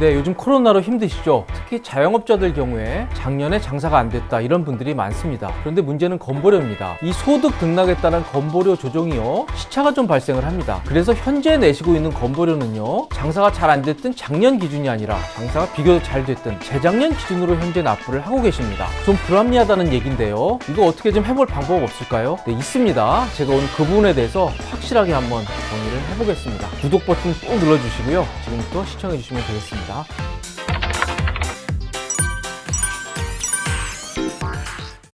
네, 요즘 코로나로 힘드시죠? 특히 자영업자들 경우에 작년에 장사가 안 됐다 이런 분들이 많습니다. 그런데 문제는 건보료입니다. 이 소득 등락에 따른 건보료 조정이요, 시차가 좀 발생을 합니다. 그래서 현재 내시고 있는 건보료는요, 장사가 잘 안 됐든 작년 기준이 아니라 장사가 비교적 잘 됐든 재작년 기준으로 현재 납부를 하고 계십니다. 좀 불합리하다는 얘기인데요. 이거 어떻게 좀 해볼 방법 없을까요? 네, 있습니다. 제가 오늘 그 부분에 대해서 확실하게 한번 정리를 해보겠습니다. 구독 버튼 꼭 눌러주시고요. 지금부터 시청해 주시면 되겠습니다.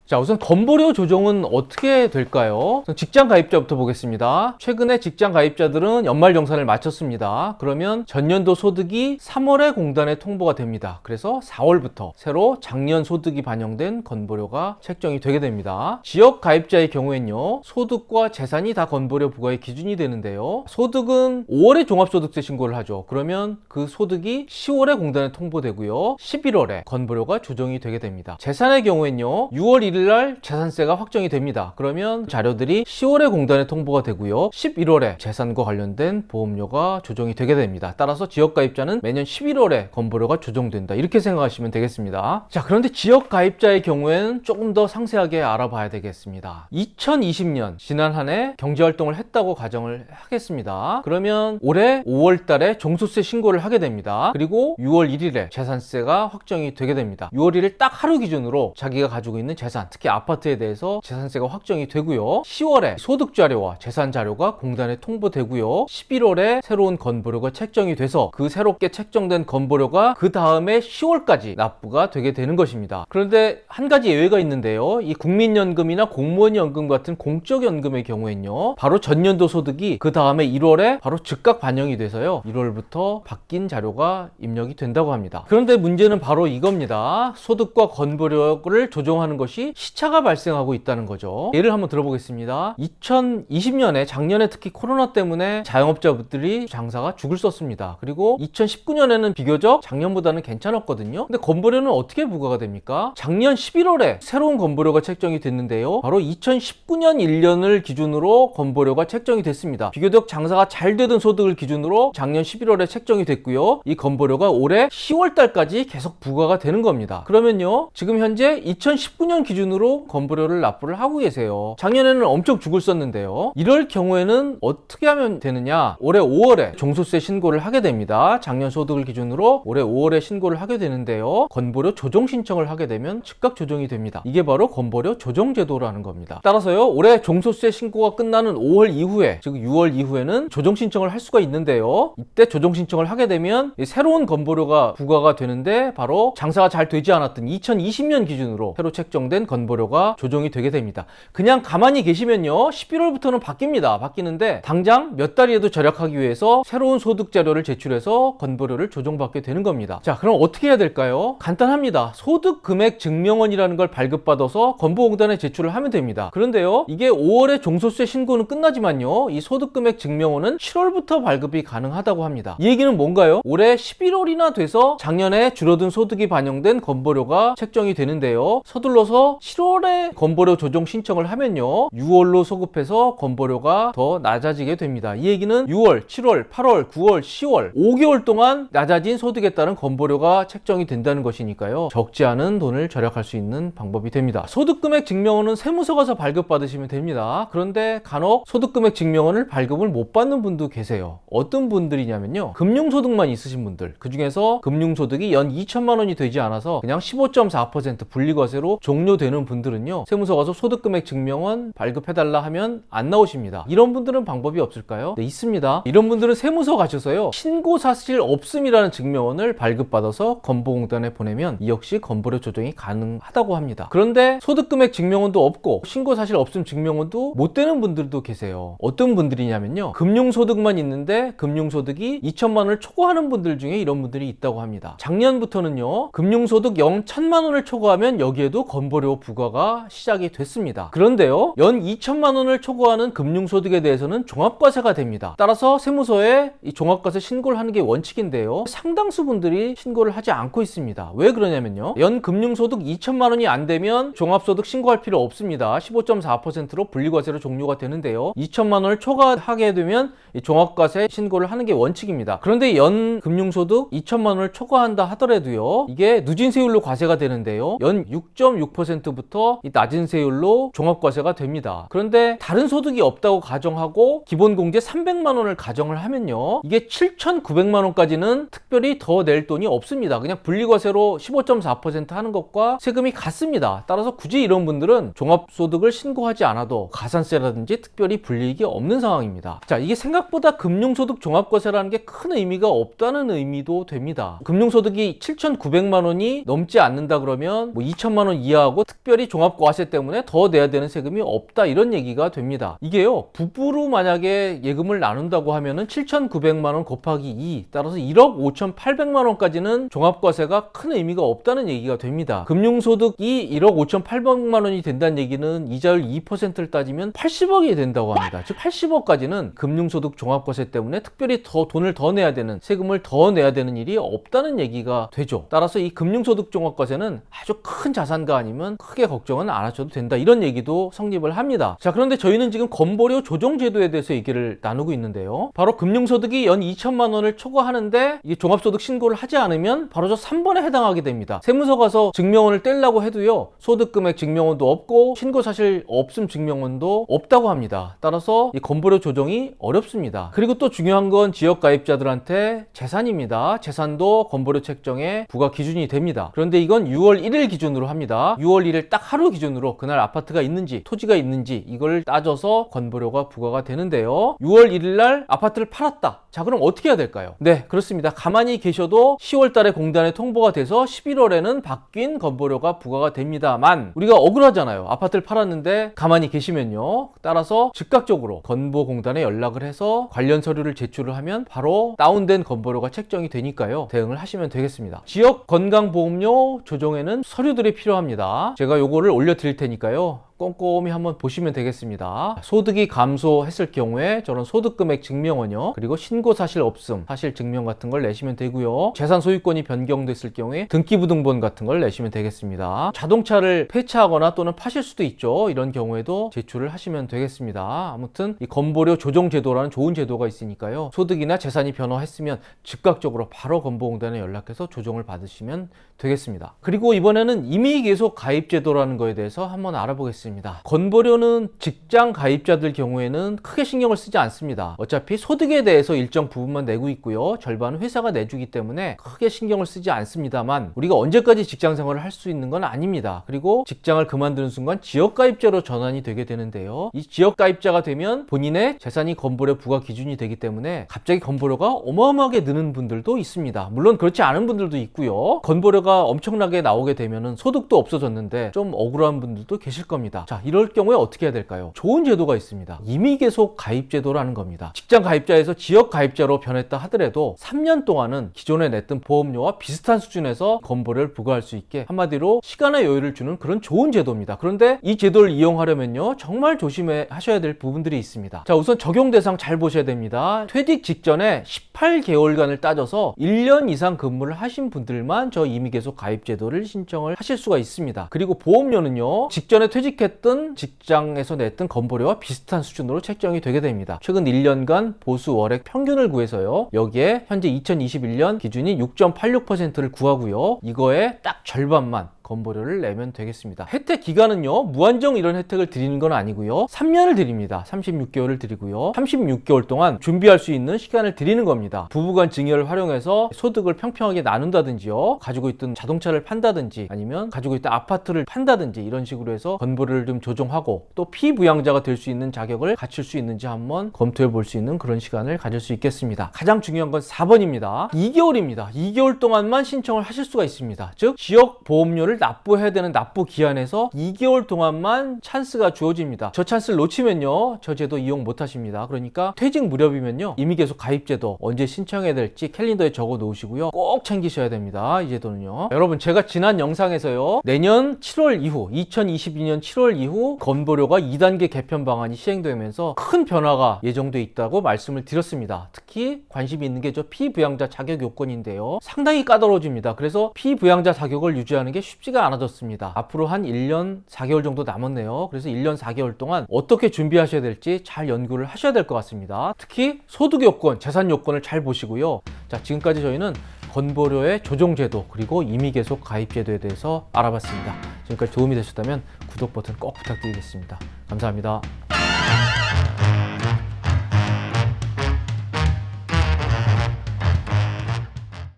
자, 우선 건보료 조정은 어떻게 될까요? 직장 가입자부터 보겠습니다. 최근에 직장 가입자들은 연말정산을 마쳤습니다. 그러면 전년도 소득이 3월에 공단에 통보가 됩니다. 그래서 4월부터 새로 작년 소득이 반영된 건보료가 책정이 되게 됩니다. 지역 가입자의 경우엔요, 소득과 재산이 다 건보료 부과의 기준이 되는데요. 소득은 5월에 종합소득세 신고를 하죠. 그러면 그 소득이 10월에 공단에 통보되고요. 11월에 건보료가 조정이 되게 됩니다. 재산의 경우엔요, 6월 1일 날 재산세가 확정이 됩니다. 그러면 자료들이 10월에 공단에 통보가 되고요. 11월에 재산과 관련된 보험료가 조정이 되게 됩니다. 따라서 지역가입자는 매년 11월에 건보료가 조정된다. 이렇게 생각하시면 되겠습니다. 자, 그런데 지역가입자의 경우에는 조금 더 상세하게 알아봐야 되겠습니다. 2020년 지난 한 해 경제활동을 했다고 가정을 하겠습니다. 그러면 올해 5월 달에 종소세 신고를 하게 됩니다. 그리고 6월 1일에 재산세가 확정이 되게 됩니다. 6월 1일 딱 하루 기준으로 자기가 가지고 있는 재산, 특히 아파트에 대해서 재산세가 확정이 되고요. 10월에 소득 자료와 재산 자료가 공단에 통보되고요. 11월에 새로운 건보료가 책정이 돼서 그 새롭게 책정된 건보료가 그 다음에 10월까지 납부가 되게 되는 것입니다. 그런데 한 가지 예외가 있는데요. 이 국민연금이나 공무원연금 같은 공적연금의 경우에는요, 바로 전년도 소득이 그 다음에 1월에 바로 즉각 반영이 돼서요, 1월부터 바뀐 자료가 입력이 된다고 합니다. 그런데 문제는 바로 이겁니다. 소득과 건보료를 조정하는 것이 시차가 발생하고 있다는 거죠. 예를 한번 들어보겠습니다. 2020년에 작년에 특히 코로나 때문에 자영업자분들이 장사가 죽을 썼습니다. 그리고 2019년에는 비교적 작년보다는 괜찮았거든요. 근데 건보료는 어떻게 부과가 됩니까? 작년 11월에 새로운 건보료가 책정이 됐는데요. 바로 2019년 1년을 기준으로 건보료가 책정이 됐습니다. 비교적 장사가 잘 되던 소득을 기준으로 작년 11월에 책정이 됐고요. 이 건보료가 올해 10월 달까지 계속 부과가 되는 겁니다. 그러면요, 지금 현재 2019년 기준으로 건보료를 납부를 하고 계세요. 작년에는 엄청 죽을 썼는데요. 이럴 경우에는 어떻게 하면 되느냐? 올해 5월에 종소세 신고를 하게 됩니다. 작년 소득을 기준으로 올해 5월에 신고를 하게 되는데요. 건보료 조정 신청을 하게 되면 즉각 조정이 됩니다. 이게 바로 건보료 조정 제도라는 겁니다. 따라서요, 올해 종소세 신고가 끝나는 5월 이후에, 즉 6월 이후에는 조정 신청을 할 수가 있는데요. 이때 조정 신청을 하게 되면 새로운 건보료가 부과가 되는데 바로 장사가 잘 되지 않았던 2020년 기준으로 새로 책정된 건보료가 조정이 되게 됩니다. 그냥 가만히 계시면요, 11월부터는 바뀝니다. 바뀌는데 당장 몇 달이라도 절약하기 위해서 새로운 소득 자료를 제출해서 건보료를 조정받게 되는 겁니다. 자, 그럼 어떻게 해야 될까요? 간단합니다. 소득 금액 증명원이라는 걸 발급받아서 건보공단에 제출을 하면 됩니다. 그런데요, 이게 5월에 종소세 신고는 끝나지만요, 이 소득 금액 증명원은 7월부터 발급이 가능하다고 합니다. 이 얘기는 뭔가요? 올해 11월이나 돼서 작년에 줄어든 소득이 반영된 건보료가 책정이 되는데요. 서둘러서 7월에 건보료 조정 신청을 하면요, 6월로 소급해서 건보료가 더 낮아지게 됩니다. 이 얘기는 6월, 7월, 8월, 9월, 10월 5개월 동안 낮아진 소득에 따른 건보료가 책정이 된다는 것이니까요, 적지 않은 돈을 절약할 수 있는 방법이 됩니다. 소득금액 증명원은 세무서 가서 발급받으시면 됩니다. 그런데 간혹 소득금액 증명원을 발급을 못 받는 분도 계세요. 어떤 분들이냐면요, 금융소득만 있으신 분들, 그 중에서 금융소득이 연 2천만 원이 되지 않아서 그냥 15.4% 분리과세로 종료되는 분들은요, 세무서 가서 소득금액 증명원 발급해달라 하면 안 나오십니다. 이런 분들은 방법이 없을까요? 네, 있습니다. 이런 분들은 세무서 가셔서요, 신고 사실 없음이라는 증명원을 발급받아서 건보공단에 보내면 이 역시 건보료 조정이 가능하다고 합니다. 그런데 소득금액 증명원도 없고 신고 사실 없음 증명원도 못 되는 분들도 계세요. 어떤 분들이냐면요, 금융소득만 있는데 금융소득이 2천만 원을 초과하는 분들 중에 이런 분들이 있다고 합니다. 작년부터는요, 금융소득 0,1000만 원을 초과하면 여기에도 건보료 건보료 부과가 시작이 됐습니다. 그런데요, 연 2천만 원을 초과하는 금융소득에 대해서는 종합과세가 됩니다. 따라서 세무서에 이 종합과세 신고를 하는 게 원칙인데요, 상당수 분들이 신고를 하지 않고 있습니다. 왜 그러냐면요, 연 금융소득 2천만 원이 안 되면 종합소득 신고할 필요 없습니다. 15.4%로 분리과세로 종료가 되는데요, 2천만 원을 초과하게 되면 이 종합과세 신고를 하는 게 원칙입니다. 그런데 연 금융소득 2천만 원을 초과한다 하더라도요, 이게 누진세율로 과세가 되는데요, 연 6.6%부터 이 낮은 세율로 종합과세가 됩니다. 그런데 다른 소득이 없다고 가정하고 기본공제 300만 원을 가정을 하면요, 이게 7,900만 원까지는 특별히 더 낼 돈이 없습니다. 그냥 분리과세로 15.4% 하는 것과 세금이 같습니다. 따라서 굳이 이런 분들은 종합소득을 신고하지 않아도 가산세라든지 특별히 불이익이 없는 상황입니다. 자, 이게 생각보다 금융소득 종합과세라는 게 큰 의미가 없다는 의미도 됩니다. 금융소득이 7,900만 원이 넘지 않는다 그러면 2천만 원 이하하고 특별히 종합과세 때문에 더 내야 되는 세금이 없다, 이런 얘기가 됩니다. 이게요, 부부로 만약에 예금을 나눈다고 하면은 7,900만 원 곱하기 2, 따라서 1억 5,800만 원까지는 종합과세가 큰 의미가 없다는 얘기가 됩니다. 금융소득이 1억 5,800만 원이 된다는 얘기는 이자율 2%를 따지면 80억이 된다고 합니다. 즉 80억까지는 금융소득 종합과세 때문에 특별히 더 돈을 더 내야 되는, 세금을 더 내야 되는 일이 없다는 얘기가 되죠. 따라서 이 금융소득 종합과세는 아주 큰 자산가 아니면 크게 걱정은 안 하셔도 된다, 이런 얘기도 성립을 합니다. 자, 그런데 저희는 지금 건보료 조정제도에 대해서 얘기를 나누고 있는데요, 바로 금융소득이 연 2천만 원을 초과하는데 이게 종합소득 신고를 하지 않으면 바로 저 3번에 해당하게 됩니다. 세무서 가서 증명원을 떼려고 해도요, 소득금액 증명원도 없고 신고사실 없음 증명원도 없다고 합니다. 따라서 이 건보료 조정이 어렵습니다. 그리고 또 중요한 건 지역가입자들한테 재산입니다. 재산도 건보료 책정의 부과 기준이 됩니다. 그런데 이건 6월 1일 기준으로 합니다. 6월 1일 딱 하루 기준으로 그날 아파트가 있는지 토지가 있는지 이걸 따져서 건보료가 부과가 되는데요, 6월 1일 날 아파트를 팔았다. 자, 그럼 어떻게 해야 될까요? 네, 그렇습니다. 가만히 계셔도 10월 달에 공단에 통보가 돼서 11월에는 바뀐 건보료가 부과가 됩니다만, 우리가 억울하잖아요. 아파트를 팔았는데 가만히 계시면요. 따라서 즉각적으로 건보공단에 연락을 해서 관련 서류를 제출을 하면 바로 다운된 건보료가 책정이 되니까요, 대응을 하시면 되겠습니다. 지역 건강보험료 조정에는 서류들이 필요합니다. 제가 요거를 올려드릴 테니까요, 꼼꼼히 한번 보시면 되겠습니다. 소득이 감소했을 경우에 저런 소득금액 증명원요, 그리고 신고사실 없음 사실 증명 같은 걸 내시면 되고요, 재산 소유권이 변경됐을 경우에 등기부등본 같은 걸 내시면 되겠습니다. 자동차를 폐차하거나 또는 파실 수도 있죠. 이런 경우에도 제출을 하시면 되겠습니다. 아무튼 이 건보료 조정제도라는 좋은 제도가 있으니까요, 소득이나 재산이 변화했으면 즉각적으로 바로 건보공단에 연락해서 조정을 받으시면 되겠습니다. 그리고 이번에는 임의계속 가입제도라는 거에 대해서 한번 알아보겠습니다. 건보료는 직장 가입자들 경우에는 크게 신경을 쓰지 않습니다. 어차피 소득에 대해서 일정 부분만 내고 있고요, 절반은 회사가 내주기 때문에 크게 신경을 쓰지 않습니다만, 우리가 언제까지 직장 생활을 할 수 있는 건 아닙니다. 그리고 직장을 그만두는 순간 지역가입자로 전환이 되게 되는데요, 이 지역가입자가 되면 본인의 재산이 건보료 부과 기준이 되기 때문에 갑자기 건보료가 어마어마하게 느는 분들도 있습니다. 물론 그렇지 않은 분들도 있고요, 건보료가 엄청나게 나오게 되면은 소득도 없어졌는데 좀 억울한 분들도 계실 겁니다. 자, 이럴 경우에 어떻게 해야 될까요? 좋은 제도가 있습니다. 임의계속 가입제도라는 겁니다. 직장 가입자에서 지역 가입자로 변했다 하더라도 3년 동안은 기존에 냈던 보험료와 비슷한 수준에서 건보료를 부과할 수 있게 한마디로 시간의 여유를 주는 그런 좋은 제도입니다. 그런데 이 제도를 이용하려면요, 정말 조심하셔야 될 부분들이 있습니다. 자, 우선 적용 대상 잘 보셔야 됩니다. 퇴직 직전에 18개월간을 따져서 1년 이상 근무를 하신 분들만 저 임의계속 가입제도를 신청을 하실 수가 있습니다. 그리고 보험료는요, 직전에 퇴직했던 직장에서 냈던 건보료와 비슷한 수준으로 책정이 되게 됩니다. 최근 1년간 보수 월액 평균을 구해서요, 여기에 현재 2021년 기준이 6.86%를 구하고요, 이거에 딱 절반만 건보료를 내면 되겠습니다. 혜택 기간은요, 무한정 이런 혜택을 드리는 건 아니고요, 3년을 드립니다. 36개월을 드리고요, 36개월 동안 준비할 수 있는 시간을 드리는 겁니다. 부부간 증여를 활용해서 소득을 평평하게 나눈다든지요, 가지고 있던 자동차를 판다든지 아니면 가지고 있던 아파트를 판다든지 이런 식으로 해서 건보료를 좀 조정하고 또 피부양자가 될 수 있는 자격을 갖출 수 있는지 한번 검토해 볼 수 있는 그런 시간을 가질 수 있겠습니다. 가장 중요한 건 4번입니다. 2개월입니다. 2개월 동안만 신청을 하실 수가 있습니다. 즉 지역 보험료를 세금을 납부해야 되는 납부 기한에서 2개월 동안만 찬스가 주어집니다. 저 찬스를 놓치면요, 저 제도 이용 못 하십니다. 그러니까 퇴직 무렵이면요, 임의계속 가입제도 언제 신청해야 될지 캘린더에 적어 놓으시고요, 꼭 챙기셔야 됩니다. 이 제도는요. 여러분, 제가 지난 영상에서요, 내년 7월 이후 2022년 7월 이후 건보료가 2단계 개편 방안이 시행되면서 큰 변화가 예정돼 있다고 말씀을 드렸습니다. 특히 관심이 있는 게 저 피부양자 자격 요건인데요, 상당히 까다로워집니다. 그래서 피부양자 자격을 유지하는 게 쉽지가 않아졌습니다. 앞으로 한 1년 4개월 정도 남았네요. 그래서 1년 4개월 동안 어떻게 준비하셔야 될지 잘 연구를 하셔야 될 것 같습니다. 특히 소득 요건, 재산 요건을 잘 보시고요. 자, 지금까지 저희는 건보료의 조정제도 그리고 임의계속 가입제도에 대해서 알아봤습니다. 지금까지 도움이 되셨다면 구독 버튼 꼭 부탁드리겠습니다. 감사합니다.